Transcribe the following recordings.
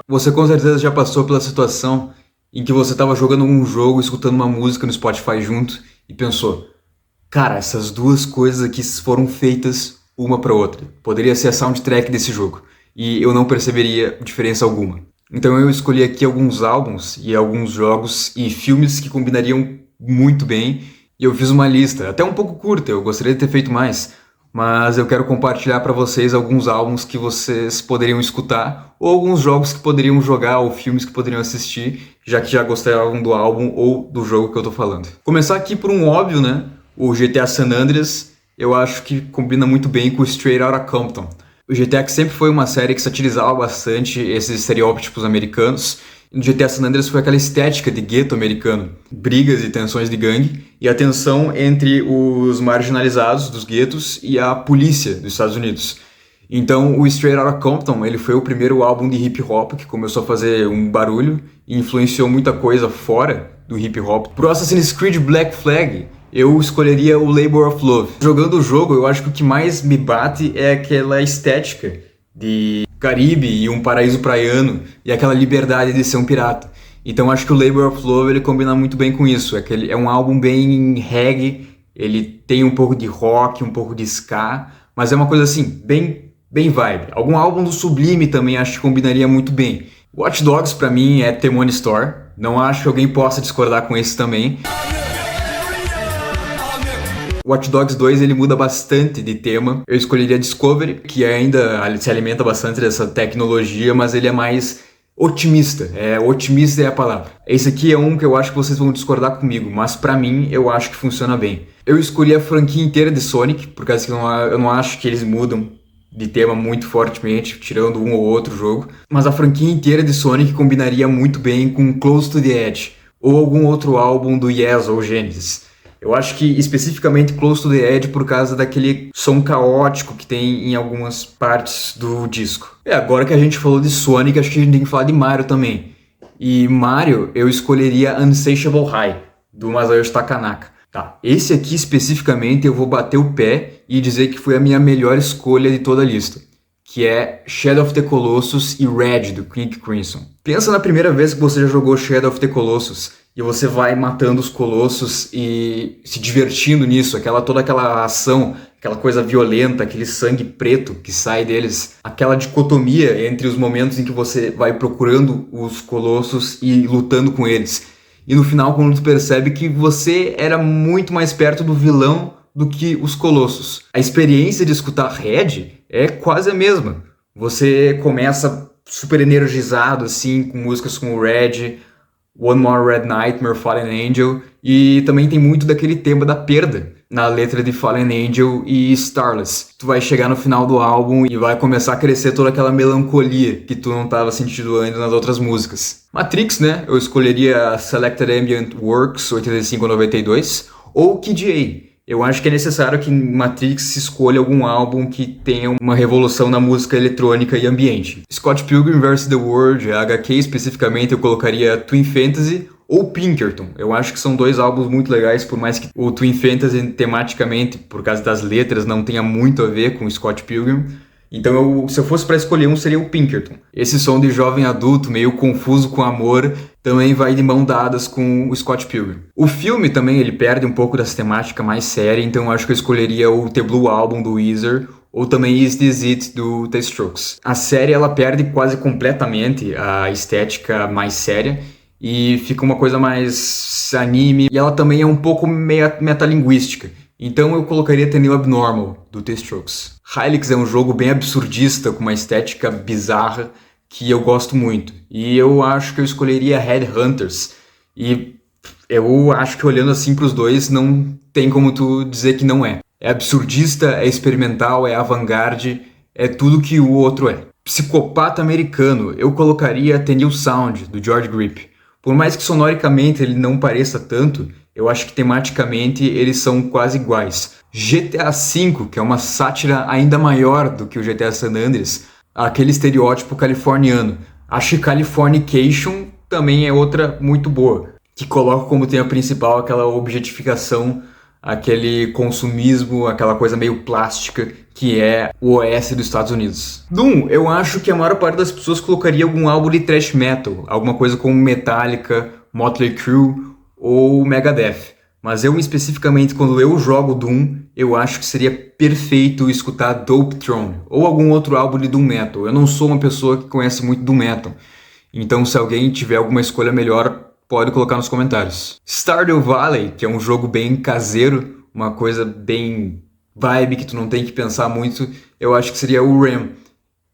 Você com certeza já passou pela situação em que você estava jogando um jogo, escutando uma música no Spotify junto e pensou: cara, essas duas coisas aqui foram feitas uma para outra. Poderia ser a soundtrack desse jogo e eu não perceberia diferença alguma. Então eu escolhi aqui alguns álbuns e alguns jogos e filmes que combinariam muito bem e eu fiz uma lista, até um pouco curta, eu gostaria de ter feito mais, mas eu quero compartilhar para vocês alguns álbuns que vocês poderiam escutar ou alguns jogos que poderiam jogar ou filmes que poderiam assistir, já que já gostaram do álbum ou do jogo que eu tô falando. Começar aqui por um óbvio, né? O GTA San Andreas, eu acho que combina muito bem com o Straight Outta Compton. O GTA que sempre foi uma série que satirizava bastante esses estereótipos americanos. No GTA San Andreas foi aquela estética de gueto americano, brigas e tensões de gangue, e a tensão entre os marginalizados dos guetos e a polícia dos Estados Unidos. Então o Straight Outta Compton, ele foi o primeiro álbum de hip hop que começou a fazer um barulho e influenciou muita coisa fora do hip hop. Pro Assassin's Creed Black Flag, eu escolheria o Labor of Love. Jogando o jogo, eu acho que o que mais me bate é aquela estética de Caribe e um paraíso praiano e aquela liberdade de ser um pirata. Então acho que o Labor of Love ele combina muito bem com isso. É um álbum bem reggae, ele tem um pouco de rock, um pouco de ska, mas é uma coisa assim, bem vibe. Algum álbum do Sublime também acho que combinaria muito bem. Watch Dogs pra mim é The Money Store, não acho que alguém possa discordar com esse também. Watch Dogs 2 ele muda bastante de tema. Eu escolheria Discovery, que ainda se alimenta bastante dessa tecnologia, mas ele é mais otimista. Otimista é a palavra. Esse aqui é um que eu acho que vocês vão discordar comigo, mas pra mim eu acho que funciona bem. Eu escolhi a franquia inteira de Sonic, por causa que eu não acho que eles mudam de tema muito fortemente, tirando um ou outro jogo. Mas a franquia inteira de Sonic combinaria muito bem com Close to the Edge, ou algum outro álbum do Yes ou Genesis. Eu acho que especificamente Close to the Edge por causa daquele som caótico que tem em algumas partes do disco. Agora que a gente falou de Sonic, acho que a gente tem que falar de Mario também. E Mario, eu escolheria Unsatiable High, do Masayoshi Takanaka. Tá, esse aqui especificamente eu vou bater o pé e dizer que foi a minha melhor escolha de toda a lista, que é Shadow of the Colossus e Red, do King Crimson. Pensa na primeira vez que você já jogou Shadow of the Colossus e você vai matando os colossos e se divertindo nisso, toda aquela ação, aquela coisa violenta, aquele sangue preto que sai deles, aquela dicotomia entre os momentos em que você vai procurando os colossos e lutando com eles. E no final, quando tu percebe que você era muito mais perto do vilão do que os colossos. A experiência de escutar Red é quase a mesma. Você começa super energizado, assim, com músicas como Red, One More Red Nightmare, Fallen Angel, e também tem muito daquele tema da perda na letra de Fallen Angel e Starless. Tu vai chegar no final do álbum e vai começar a crescer toda aquela melancolia que tu não estava sentindo ainda nas outras músicas. Matrix, né? Eu escolheria Selected Ambient Works 8592 ou Kid A. Eu acho que é necessário que Matrix se escolha algum álbum que tenha uma revolução na música eletrônica e ambiente. Scott Pilgrim vs. The World, a HQ especificamente, eu colocaria Twin Fantasy ou Pinkerton. Eu acho que são dois álbuns muito legais, por mais que o Twin Fantasy tematicamente, por causa das letras, não tenha muito a ver com o Scott Pilgrim. Então, se eu fosse para escolher um, seria o Pinkerton. Esse som de jovem adulto, meio confuso com amor, também vai de mão dadas com o Scott Pilgrim. O filme também, ele perde um pouco dessa temática mais séria, então eu acho que eu escolheria o The Blue Album do Weezer, ou também Is This It do The Strokes. A série, ela perde quase completamente a estética mais séria, e fica uma coisa mais anime, e ela também é um pouco metalinguística. Então eu colocaria The New Abnormal, do The Strokes. Hylics é um jogo bem absurdista, com uma estética bizarra, que eu gosto muito. E eu acho que eu escolheria Headhunters. E eu acho que olhando assim pros dois, não tem como tu dizer que não é. É absurdista, é experimental, é avant-garde, é tudo que o outro é. Psicopata americano, eu colocaria The New Sound, do George Grip. Por mais que sonoricamente ele não pareça tanto, eu acho que tematicamente eles são quase iguais. GTA V, que é uma sátira ainda maior do que o GTA San Andreas, aquele estereótipo californiano. Acho que Californication também é outra muito boa, que coloca como tema principal aquela objetificação aquele consumismo, aquela coisa meio plástica que é o oeste dos Estados Unidos. Doom, eu acho que a maior parte das pessoas colocaria algum álbum de thrash metal, alguma coisa como Metallica, Motley Crue ou Megadeth. Mas eu especificamente, quando eu jogo Doom, eu acho que seria perfeito escutar Dope Throne ou algum outro álbum de Doom Metal. Eu não sou uma pessoa que conhece muito Doom Metal, então se alguém tiver alguma escolha melhor, pode colocar nos comentários. Stardew Valley, que é um jogo bem caseiro, uma coisa bem vibe que tu não tem que pensar muito, eu acho que seria o Ram.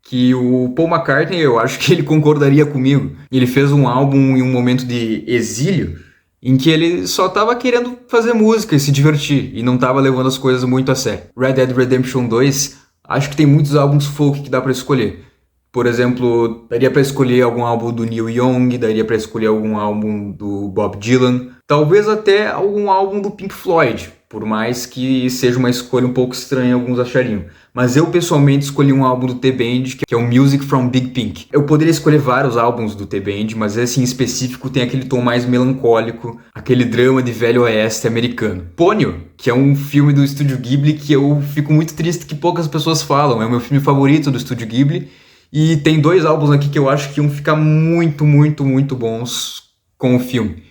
Que o Paul McCartney, eu acho que ele concordaria comigo. Ele fez um álbum em um momento de exílio, em que ele só tava querendo fazer música e se divertir, e não tava levando as coisas muito a sério. Red Dead Redemption 2, acho que tem muitos álbuns folk que dá pra escolher. Por exemplo, daria pra escolher algum álbum do Neil Young, daria pra escolher algum álbum do Bob Dylan, talvez até algum álbum do Pink Floyd, por mais que seja uma escolha um pouco estranha, alguns achariam. Mas eu pessoalmente escolhi um álbum do T-Band, que é o Music from Big Pink. Eu poderia escolher vários álbuns do T-Band, mas esse em específico tem aquele tom mais melancólico, aquele drama de velho oeste americano. Ponyo, que é um filme do Estúdio Ghibli que eu fico muito triste que poucas pessoas falam, é o meu filme favorito do Estúdio Ghibli, e tem 2 álbuns aqui que eu acho que iam ficar muito, muito, muito bons com o filme,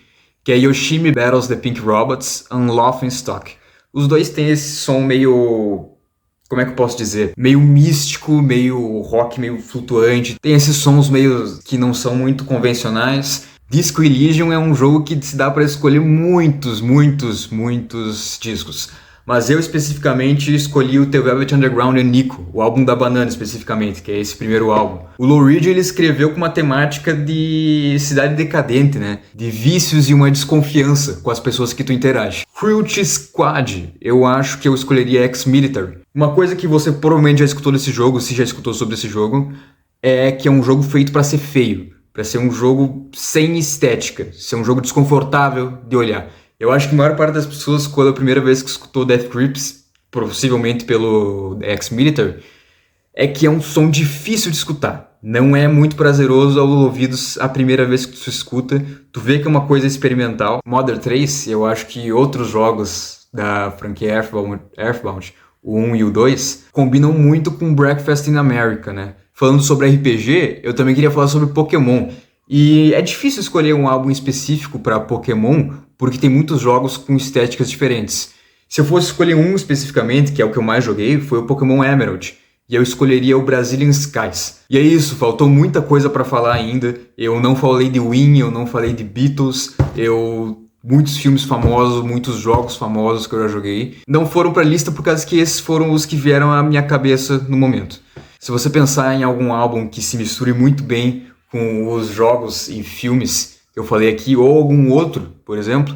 que é Yoshimi Battles the Pink Robots e Laughing Stock. Os dois têm esse som meio... como é que eu posso dizer? Meio místico, meio rock, meio flutuante. Tem esses sons meio que não são muito convencionais. Disco Elysium é um jogo que se dá para escolher muitos discos. Mas eu especificamente escolhi o The Velvet Underground e Nico, o álbum da banana especificamente, que é esse primeiro álbum. O Lou Reed ele escreveu com uma temática de cidade decadente, né? De vícios e uma desconfiança com as pessoas que tu interage. Cruelty Squad, eu acho que eu escolheria Ex-Military. Uma coisa que você provavelmente já escutou desse jogo, se já escutou sobre esse jogo, é que é um jogo feito para ser feio, para ser um jogo sem estética, ser um jogo desconfortável de olhar. Eu acho que a maior parte das pessoas, quando a primeira vez que escutou Death Grips, possivelmente pelo Ex-Military, é que é um som difícil de escutar. Não é muito prazeroso aos ouvidos a primeira vez que tu escuta. Tu vê que é uma coisa experimental. Mother 3, eu acho que outros jogos da franquia Earthbound, o 1 e o 2, combinam muito com Breakfast in America, né? Falando sobre RPG, eu também queria falar sobre Pokémon. E é difícil escolher um álbum específico para Pokémon, porque tem muitos jogos com estéticas diferentes. Se eu fosse escolher um especificamente, que é o que eu mais joguei, foi o Pokémon Emerald. E eu escolheria o Brazilian Skies. E é isso, faltou muita coisa para falar ainda. Eu não falei de Win, eu não falei de Beatles, muitos filmes famosos, muitos jogos famosos que eu já joguei. Não foram pra lista por causa que esses foram os que vieram à minha cabeça no momento. Se você pensar em algum álbum que se misture muito bem com os jogos e filmes que eu falei aqui, ou algum outro, por exemplo,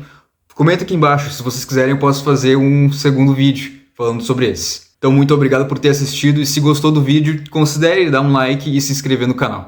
comenta aqui embaixo. Se vocês quiserem, eu posso fazer um segundo vídeo falando sobre esse. Então, muito obrigado por ter assistido e se gostou do vídeo, considere dar um like e se inscrever no canal.